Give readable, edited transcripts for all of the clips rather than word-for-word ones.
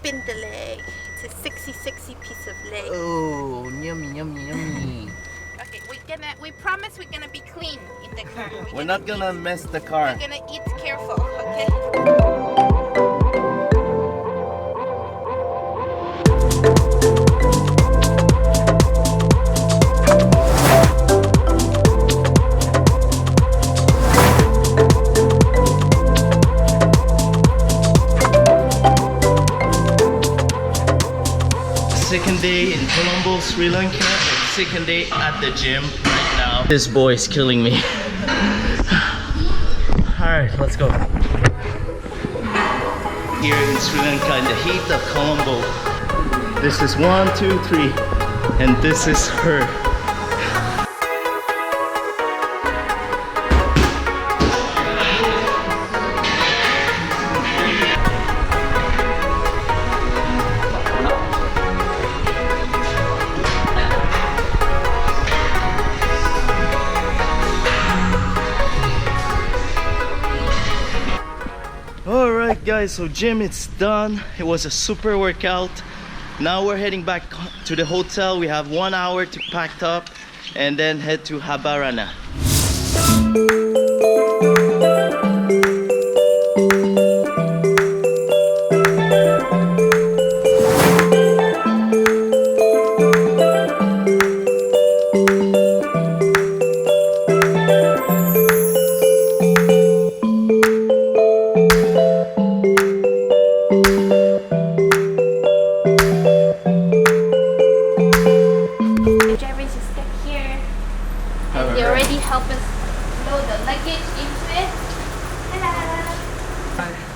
spin the leg. It's a sexy piece of leg. Oh, yummy, yummy, yummy. Okay, we promise we're gonna be clean in the car. We're not gonna mess the car. We're gonna eat careful, okay? Second day in Colombo, Sri Lanka, and second day at the gym right now. This boy is killing me. Alright, let's go. Here in Sri Lanka in the heat of Colombo. This is 1, 2, 3, and this is her. Alright guys, so gym it's done. It was a super workout. Now we're heading back to the hotel. We have 1 hour to pack up and then head to Habarana.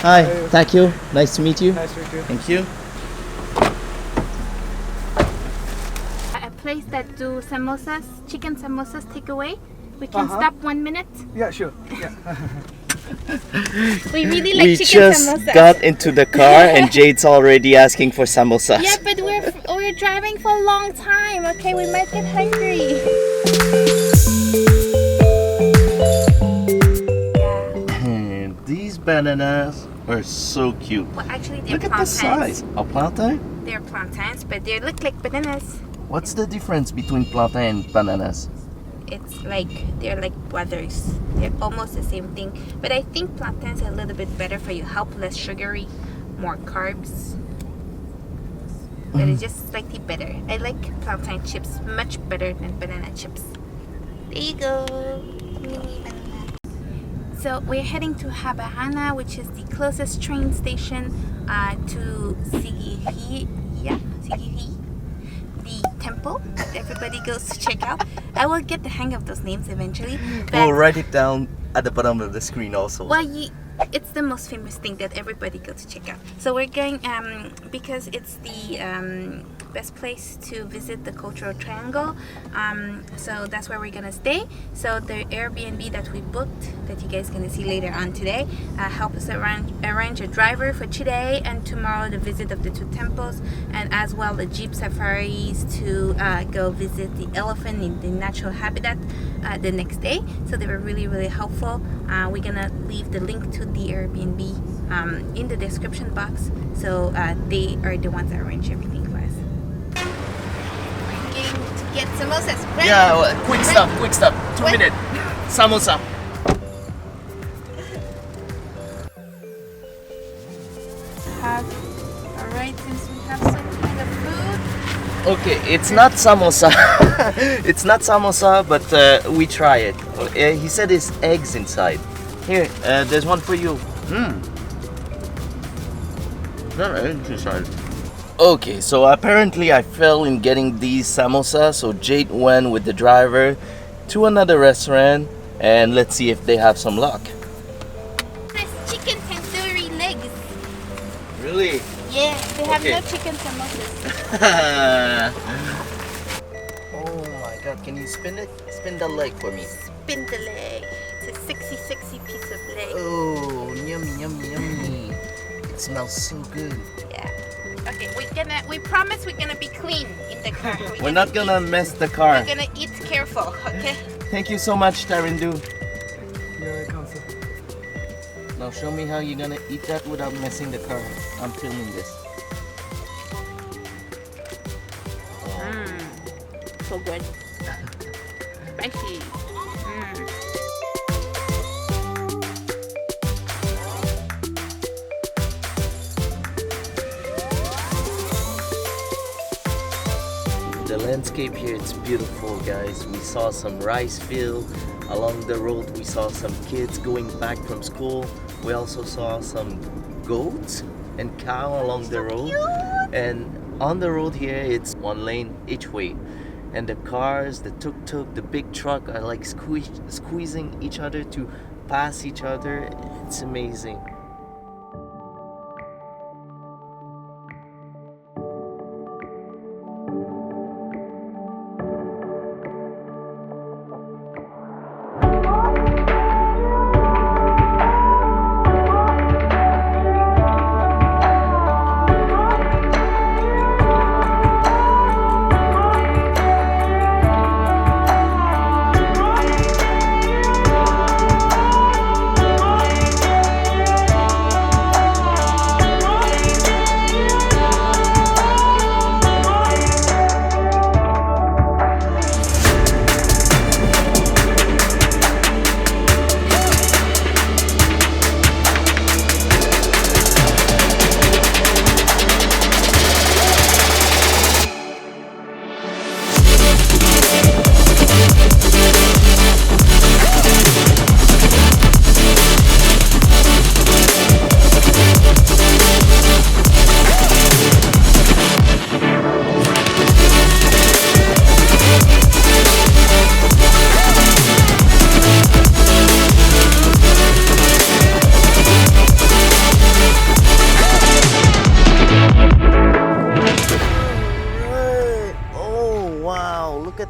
Hi, Takyo. Nice to meet you. Nice to meet you. Thank you. A place that do samosas, chicken samosas takeaway. We can stop 1 minute. Yeah, sure. Yeah. We really like We chicken just samosas. got into the car and Jade's already asking for samosas. Yeah, but we're driving for a long time. Okay, we might get hungry. These bananas are so cute. Well, actually, they're Look at the plantains. size. A plantain? They're plantains, but they look like bananas. What's the difference between plantain and bananas? It's like they're like brothers. They're almost the same thing, but I think plantains are a little bit better for you. Help less sugary, more carbs. But it's just slightly better. I like plantain chips much better than banana chips. There you go. Mini banana. So we're heading to Habarana, which is the closest train station to Sigiri. Yeah, Sigiri. The temple that everybody goes to check out. I will get the hang of those names eventually. We'll write it down at the bottom of the screen also. Well, it's the most famous thing that everybody goes to check out. So we're going because it's the best place to visit the cultural triangle. So that's where we're gonna stay. So the Airbnb that we booked, that you guys gonna see later on today, help us arrange a driver for today and tomorrow, the visit of the two temples, and as well the jeep safaris to go visit the elephant in the natural habitat the next day. So they were really helpful. We're gonna leave the link to the Airbnb in the description box. So they are the ones that arrange everything for us. We're going to get samosas. Ready? Yeah, well, quick stop. 2 What? minutes. Samosa. Alright, since we have some kind of food. Okay, it's not samosa. It's not samosa, but we try it. He said there's eggs inside. Here, there's one for you. There are eggs inside. Okay, so apparently I fell in getting these samosas, so Jade went with the driver to another restaurant, and let's see if they have some luck. There's chicken tandoori legs. Really? Yeah, they have Okay. no chicken samosas. Oh my god, can you spin it? Spin the leg for me. Spin the leg. It's a sexy piece of leg. Oh, yummy. It smells so good. Yeah. Okay, we promise we're gonna be clean in the car. We're not gonna mess the car. We're gonna eat careful, okay? Thank you so much, Tarindu. You're welcome, sir. Now show me how you're gonna eat that without messing the car. I'm filming this. so good. Spicy. The landscape here, it's beautiful, guys. We saw some rice field. Along the road, we saw some kids going back from school. We also saw some goats and cow along the road. And on the road here, it's one lane each way. And the cars, the tuk-tuk, the big truck are like squeezing each other to pass each other. It's amazing.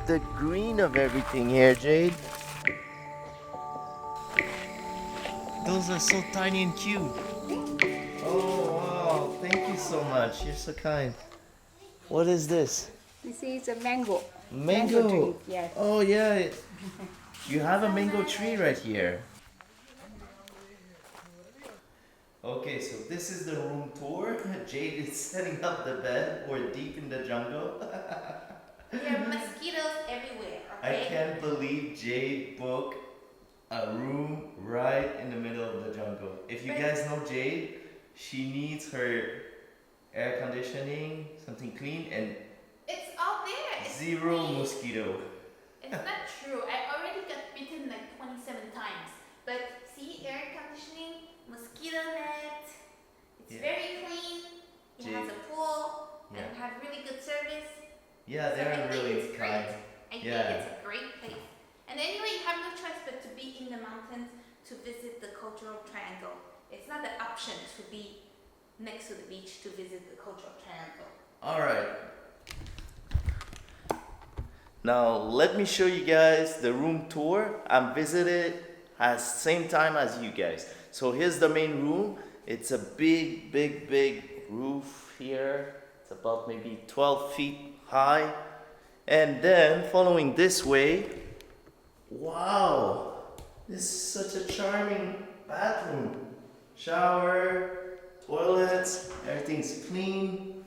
The green of everything here, Jade. Those are so tiny and cute. Oh wow, thank you so much. You're so kind. What is this? This is a mango. Mango. Tree, yes. Oh yeah. You have a mango tree right here. Okay, so this is the room tour. Jade is setting up the bed. We're deep in the jungle. There are mosquitoes everywhere, okay? I can't believe Jade booked a room right in the middle of the jungle. If you guys know Jade, she needs her air conditioning, something clean, and It's all there. It's zero clean. mosquito. It's not true. I already got bitten like 27 times. But see, air conditioning, mosquito net. It's Yeah. very clean. It has a pool and Yeah. have really good service. Yeah, So they're I think really it's great. kind. I think Yeah. it's a great place. And anyway, you have no choice but to be in the mountains to visit the cultural triangle. It's not an option to be next to the beach to visit the cultural triangle. Alright. Now let me show you guys the room tour. I'm visited at same time as you guys. So here's the main room. It's a big roof here. It's about maybe 12 feet high. And then following this way, wow, this is such a charming bathroom. Shower, toilets, everything's clean.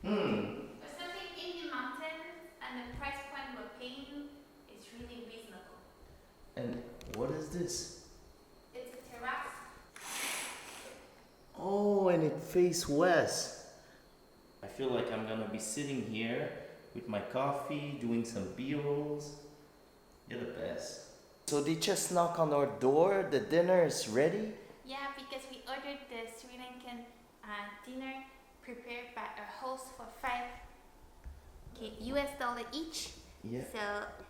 For something in the mountains and the price point we're paying is really reasonable. And what is this? It's a terrace. Oh, and it faces west. I feel like I'm gonna be sitting here with my coffee, doing some B-rolls. You're the best. So they just knock on our door, the dinner is ready? Yeah, because we ordered the Sri Lankan dinner prepared by our host for $5 each. Yeah. So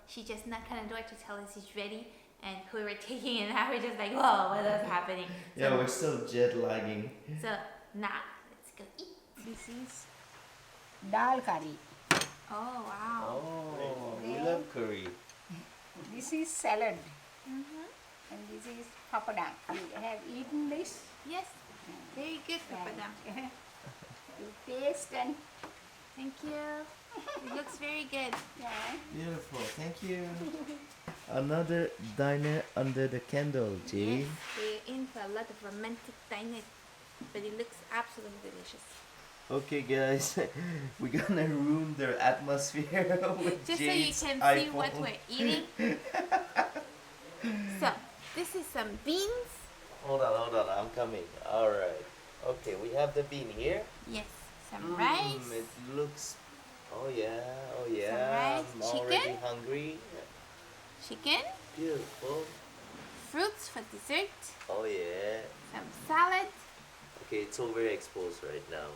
she just knocked on the door to tell us it's ready, and we were taking it out. We're just like, whoa, what is happening? So, Yeah, we're still jet lagging. so now let's go eat. This is dal curry. Oh wow. Oh, we love curry. This is salad. And this is papadam. You have eaten this? Yes, very good, Papadam. You taste and Thank you. It looks very good. yeah. Beautiful, thank you. Another diner under the candle, Jade. Yes, we're in for a lot of romantic dinner, but it looks absolutely delicious. Okay, guys, we're gonna ruin their atmosphere with Just so you Jade's can see iPhone. what we're eating. So, this is some beans. Hold on, I'm coming. Alright. Okay, we have the bean here. Yes, some rice. It looks. Oh yeah, rice, I'm already chicken. hungry. Chicken. Beautiful. Fruits for dessert. Oh yeah. Some salad. Okay, it's overexposed right now.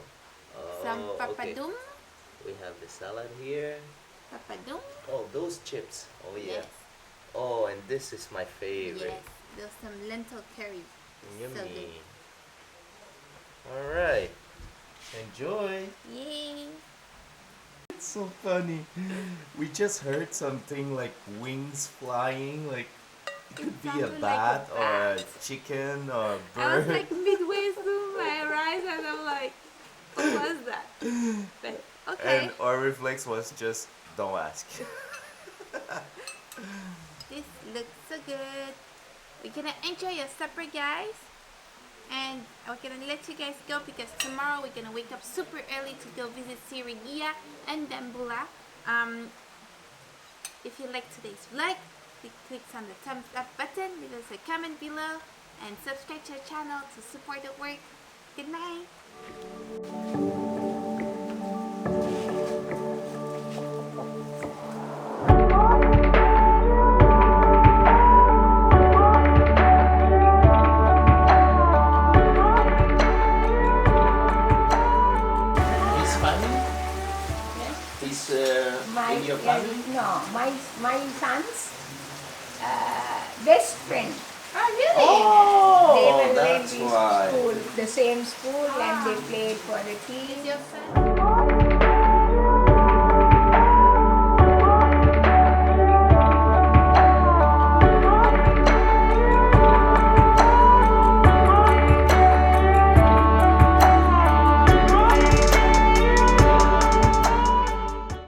Some Oh, okay. papadum. We have the salad here. Papadum. Oh, those chips. Oh yeah. Yes. Oh, and this is my favorite. Yes. There's some lentil curry. So Yummy. good. Alright. Enjoy. Yay. It's so funny. We just heard something like wings flying, like it could be a sounded like a bat or a bat. chicken or a I was bird. like midway through my rice and I'm like, what was that? But okay. And our reflex was just don't ask. This looks so good. We're gonna enjoy your supper, guys. And we're gonna let you guys go because tomorrow we're gonna wake up super early to go visit Sirigia and Dambula. If you like today's vlog, click on the thumbs up button, leave us a comment below, and subscribe to our channel to support the work. Good night. His family? He's in your family? No, my son's best friend. Oh, really? Oh, They were in that's the why. school, the same school, and they played for the team. Is your son?